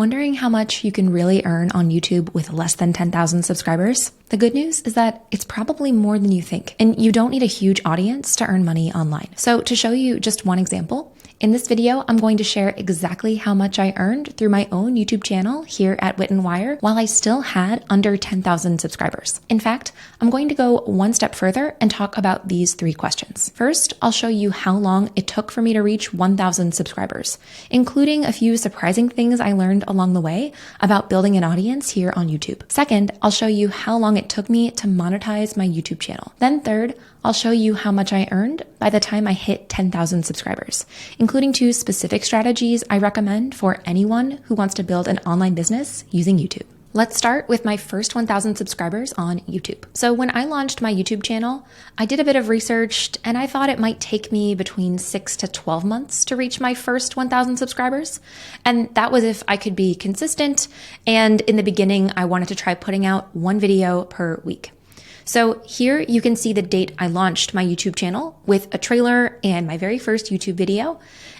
Wondering how much you can really earn on YouTube with less than 10,000 subscribers? The good news is that it's probably more than you think, and you don't need a huge audience to earn money online. So to show you just one example, in this video, I'm going to share exactly how much I earned through my own YouTube channel here at Wit and Wire while I still had under 10,000 subscribers. In fact, I'm going to go one step further and talk about these 3 questions. First, I'll show you how long it took for me to reach 1,000 subscribers, including a few surprising things I learned along the way about building an audience here on YouTube. Second, I'll show you how long it took me to monetize my YouTube channel. Then third, I'll show you how much I earned by the time I hit 10,000 subscribers, including 2 specific strategies I recommend for anyone who wants to build an online business using YouTube. Let's start with my first 1,000 subscribers on YouTube. So when I launched my YouTube channel, I did a bit of research and I thought it might take me between 6 to 12 months to reach my first 1,000 subscribers. And that was if I could be consistent. And in the beginning, I wanted to try putting out 1 video per week. So here you can see the date I launched my YouTube channel with a trailer and my very first YouTube video.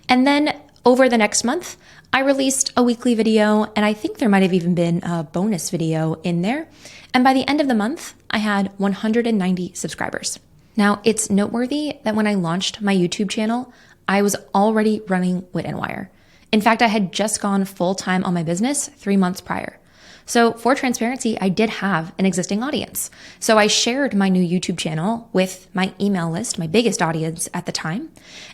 And then over the next month, I released a weekly video, and I think there might have even been a bonus video in there. And by the end of the month, I had 190 subscribers. Now, it's noteworthy that when I launched my YouTube channel, I was already running Wit and Wire. In fact, I had just gone full-time on my business 3 months prior. So for transparency, I did have an existing audience. So I shared my new YouTube channel with my email list, my biggest audience at the time.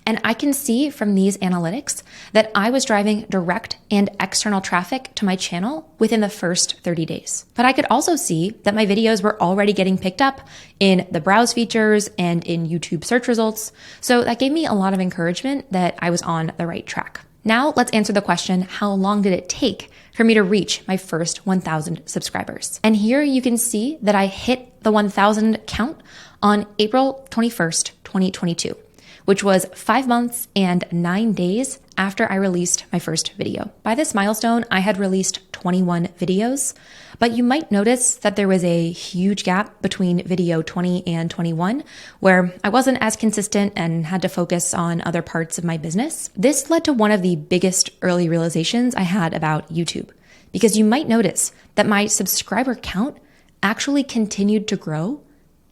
And I can see from these analytics that I was driving direct and external traffic to my channel within the first 30 days. But I could also see that my videos were already getting picked up in the browse features and in YouTube search results. So that gave me a lot of encouragement that I was on the right track. Now let's answer the question, how long did it take for me to reach my first 1,000 subscribers? And here you can see that I hit the 1,000 count on April 21st, 2022, which was 5 months and 9 days after I released my first video. By this milestone, I had released 21 videos, but you might notice that there was a huge gap between video 20 and 21 where I wasn't as consistent and had to focus on other parts of my business. This led to one of the biggest early realizations I had about YouTube, because you might notice that my subscriber count actually continued to grow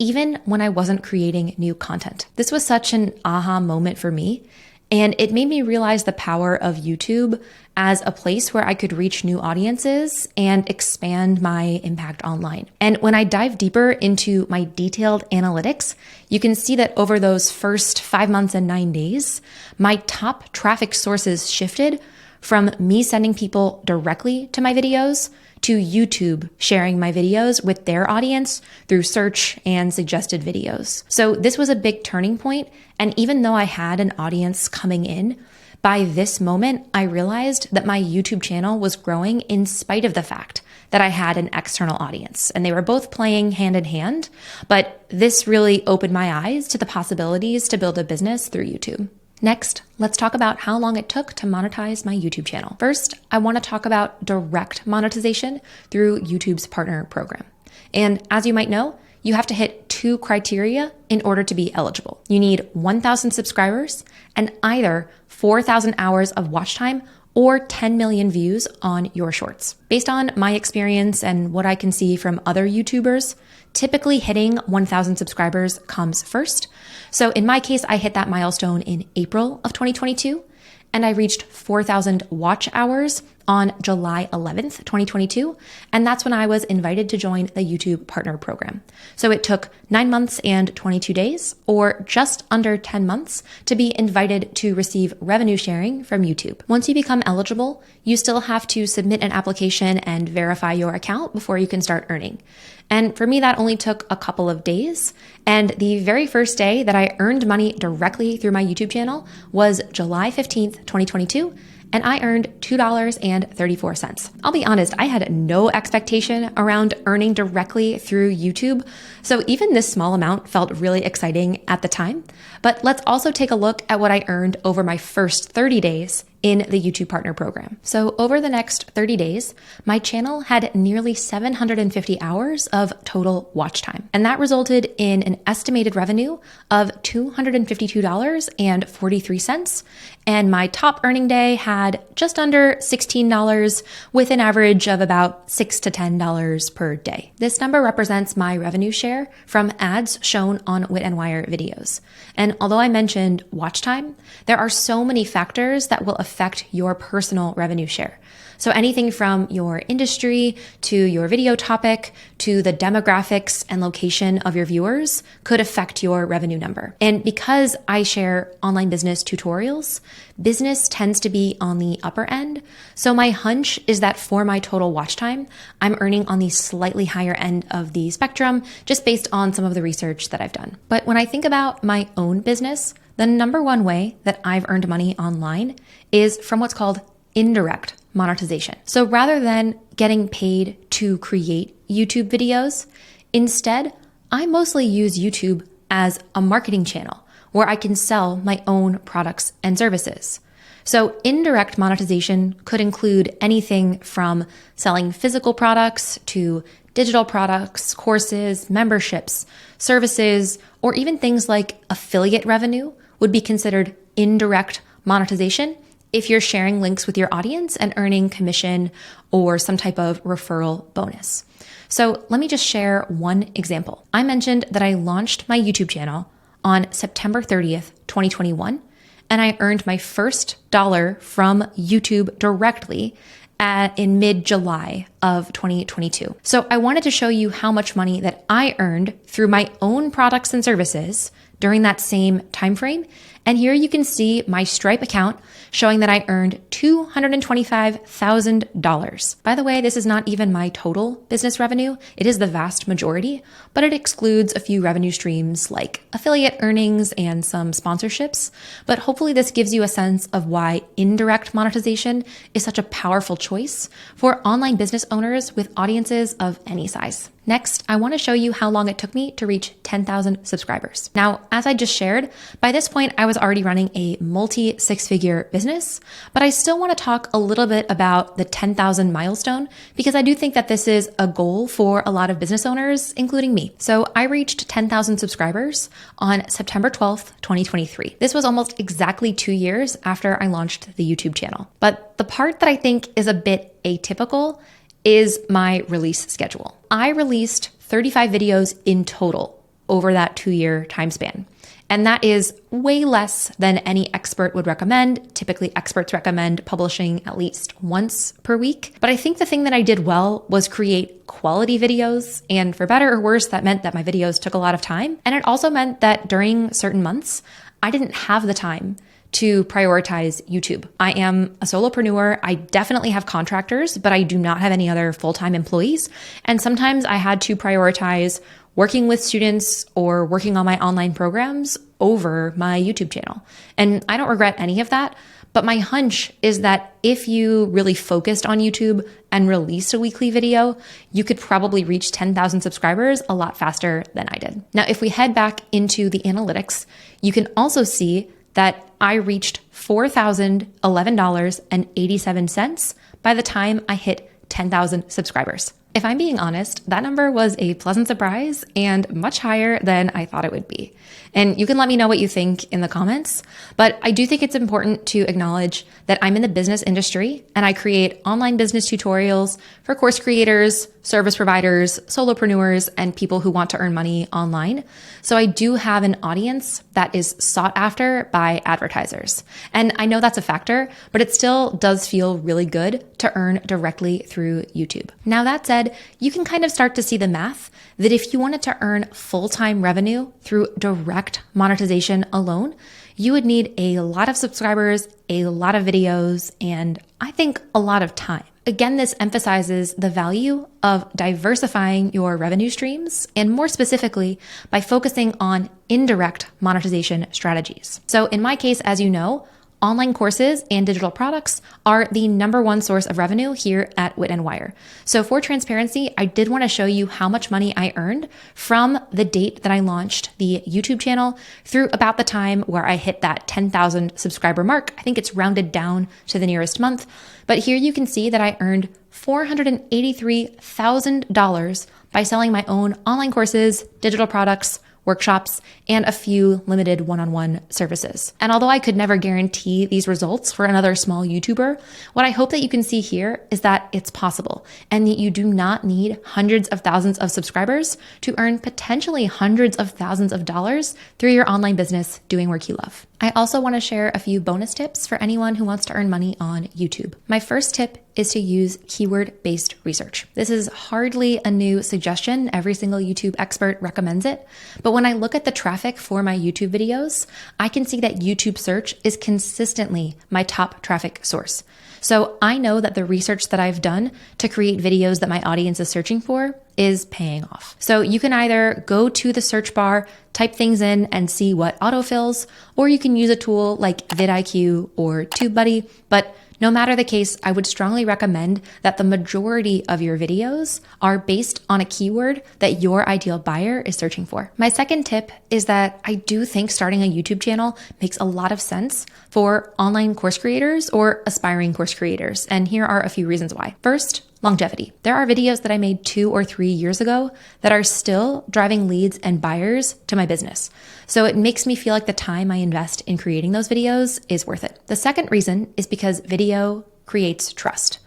even when I wasn't creating new content. This was such an aha moment for me, and it made me realize the power of YouTube as a place where I could reach new audiences and expand my impact online. And when I dive deeper into my detailed analytics, you can see that over those first 5 months and 9 days, my top traffic sources shifted from me sending people directly to my videos to YouTube sharing my videos with their audience through search and suggested videos. So this was a big turning point. And even though I had an audience coming in, by this moment, I realized that my YouTube channel was growing in spite of the fact that I had an external audience, and they were both playing hand in hand. But this really opened my eyes to the possibilities to build a business through YouTube. Next, let's talk about how long it took to monetize my YouTube channel. First, I want to talk about direct monetization through YouTube's partner program. And as you might know, you have to hit 2 criteria in order to be eligible. You need 1,000 subscribers and either 4,000 hours of watch time or 10 million views on your shorts. Based on my experience and what I can see from other YouTubers, typically hitting 1,000 subscribers comes first. So in my case, I hit that milestone in April of 2022, and I reached 4,000 watch hours on July 11th, 2022. And that's when I was invited to join the YouTube Partner Program. So it took 9 months and 22 days, or just under 10 months, to be invited to receive revenue sharing from YouTube. Once you become eligible, you still have to submit an application and verify your account before you can start earning. And for me, that only took a couple of days. And the very first day that I earned money directly through my YouTube channel was July 15th, 2022. And I earned $2.34. I'll be honest, I had no expectation around earning directly through YouTube. So even this small amount felt really exciting at the time. But let's also take a look at what I earned over my first 30 days in the YouTube Partner Program. So over the next 30 days, my channel had nearly 750 hours of total watch time. And that resulted in an estimated revenue of $252.43. And my top earning day had just under $16 with an average of about $6 to $10 per day. This number represents my revenue share from ads shown on Wit and Wire videos. And although I mentioned watch time, there are so many factors that will affect your personal revenue share. So anything from your industry to your video topic to the demographics and location of your viewers could affect your revenue number. And because I share online business tutorials, business tends to be on the upper end. So my hunch is that for my total watch time, I'm earning on the slightly higher end of the spectrum, just based on some of the research that I've done. But when I think about my own business, the number one way that I've earned money online is from what's called indirect monetization. So rather than getting paid to create YouTube videos, instead, I mostly use YouTube as a marketing channel where I can sell my own products and services. So indirect monetization could include anything from selling physical products to digital products, courses, memberships, services, or even things like affiliate revenue would be considered indirect monetization if you're sharing links with your audience and earning commission or some type of referral bonus. So let me just share one example. I mentioned that I launched my YouTube channel on September 30th, 2021, and I earned my first dollar from YouTube directly in mid-July of 2022. So I wanted to show you how much money that I earned through my own products and services during that same time frame. And here you can see my Stripe account showing that I earned $225,000. By the way, this is not even my total business revenue. It is the vast majority, but it excludes a few revenue streams like affiliate earnings and some sponsorships. But hopefully this gives you a sense of why indirect monetization is such a powerful choice for online business owners with audiences of any size. Next, I want to show you how long it took me to reach 10,000 subscribers. Now, as I just shared, by this point, I was already running a multi-six-figure business, but I still want to talk a little bit about the 10,000 milestone because I do think that this is a goal for a lot of business owners, including me. So I reached 10,000 subscribers on September 12th, 2023. This was almost exactly 2 years after I launched the YouTube channel. But the part that I think is a bit atypical is my release schedule. I released 35 videos in total over that 2-year time span. And that is way less than any expert would recommend. Typically, experts recommend publishing at least once per week. But I think the thing that I did well was create quality videos. And for better or worse, that meant that my videos took a lot of time. And it also meant that during certain months, I didn't have the time to prioritize YouTube. I am a solopreneur. I definitely have contractors, but I do not have any other full-time employees. And sometimes I had to prioritize working with students or working on my online programs over my YouTube channel. And I don't regret any of that, but my hunch is that if you really focused on YouTube and released a weekly video, you could probably reach 10,000 subscribers a lot faster than I did. Now, if we head back into the analytics, you can also see that I reached $4,011.87 by the time I hit 10,000 subscribers. If I'm being honest, that number was a pleasant surprise and much higher than I thought it would be. And you can let me know what you think in the comments, but I do think it's important to acknowledge that I'm in the business industry and I create online business tutorials for course creators, service providers, solopreneurs, and people who want to earn money online. So I do have an audience that is sought after by advertisers. And I know that's a factor, but it still does feel really good to earn directly through YouTube. Now that said, you can kind of start to see the math that if you wanted to earn full-time revenue through direct monetization alone, you would need a lot of subscribers, a lot of videos, and I think a lot of time. Again, this emphasizes the value of diversifying your revenue streams, and more specifically, by focusing on indirect monetization strategies. So in my case, as you know, online courses and digital products are the #1 source of revenue here at Wit and Wire. So for transparency, I did want to show you how much money I earned from the date that I launched the YouTube channel through about the time where I hit that 10,000 subscriber mark. I think it's rounded down to the nearest month. But here you can see that I earned $483,000 by selling my own online courses, digital products, workshops, and a few limited one-on-one services. And although I could never guarantee these results for another small YouTuber, what I hope that you can see here is that it's possible and that you do not need hundreds of thousands of subscribers to earn potentially hundreds of thousands of dollars through your online business doing work you love. I also want to share a few bonus tips for anyone who wants to earn money on YouTube. My first tip is to use keyword-based research. This is hardly a new suggestion. Every single YouTube expert recommends it. But when I look at the traffic for my YouTube videos, I can see that YouTube search is consistently my top traffic source. So I know that the research that I've done to create videos that my audience is searching for is paying off. So you can either go to the search bar, type things in and see what autofills, or you can use a tool like vidIQ or TubeBuddy. But no matter the case, I would strongly recommend that the majority of your videos are based on a keyword that your ideal buyer is searching for. My second tip is that I do think starting a YouTube channel makes a lot of sense for online course creators or aspiring course creators. And here are a few reasons why. First, longevity. There are videos that I made 2 or 3 years ago that are still driving leads and buyers to my business. So it makes me feel like the time I invest in creating those videos is worth it. The second reason is because video creates trust.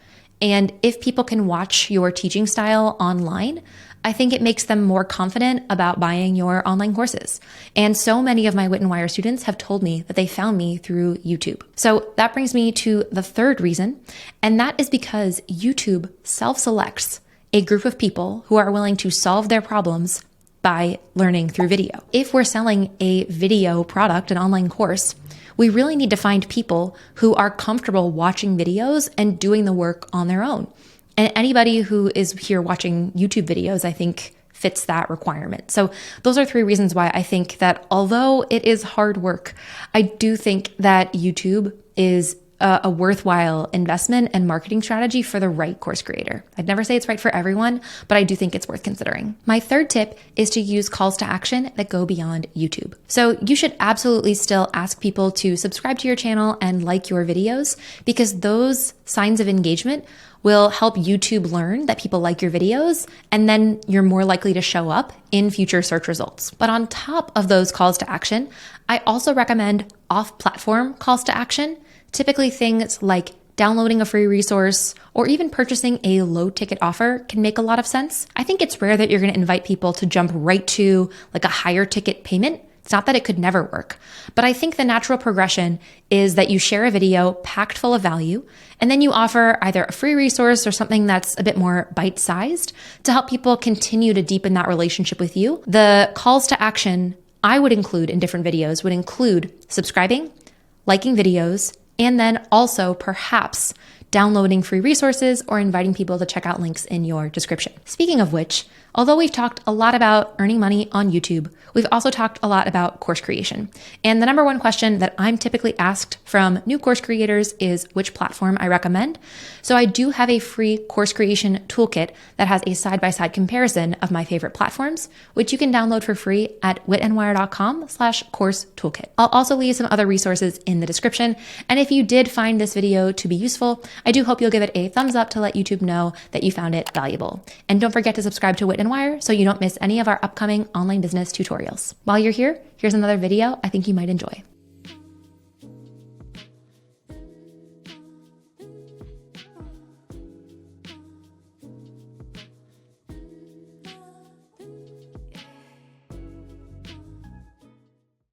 And if people can watch your teaching style online, I think it makes them more confident about buying your online courses. And so many of my Wit and Wire students have told me that they found me through YouTube. So that brings me to the third reason, and that is because YouTube self-selects a group of people who are willing to solve their problems by learning through video. If we're selling a video product, an online course, we really need to find people who are comfortable watching videos and doing the work on their own. And anybody who is here watching YouTube videos, I think, fits that requirement. So those are 3 reasons why I think that although it is hard work, I do think that YouTube is a worthwhile investment and marketing strategy for the right course creator. I'd never say it's right for everyone, but I do think it's worth considering. My third tip is to use calls to action that go beyond YouTube. So you should absolutely still ask people to subscribe to your channel and like your videos, because those signs of engagement will help YouTube learn that people like your videos, and then you're more likely to show up in future search results. But on top of those calls to action, I also recommend off-platform calls to action. Typically things like downloading a free resource or even purchasing a low ticket offer can make a lot of sense. I think it's rare that you're going to invite people to jump right to like a higher ticket payment. It's not that it could never work, but I think the natural progression is that you share a video packed full of value, and then you offer either a free resource or something that's a bit more bite-sized to help people continue to deepen that relationship with you. The calls to action I would include in different videos would include subscribing, liking videos, and then also perhaps downloading free resources or inviting people to check out links in your description. Speaking of which, although we've talked a lot about earning money on YouTube, we've also talked a lot about course creation. And the #1 question that I'm typically asked from new course creators is which platform I recommend. So I do have a free course creation toolkit that has a side-by-side comparison of my favorite platforms, which you can download for free at witandwire.com/course toolkit. I'll also leave some other resources in the description. And if you did find this video to be useful, I do hope you'll give it a thumbs up to let YouTube know that you found it valuable. And don't forget to subscribe to Wit and Wire so you don't miss any of our upcoming online business tutorials. While you're here, here's another video I think you might enjoy.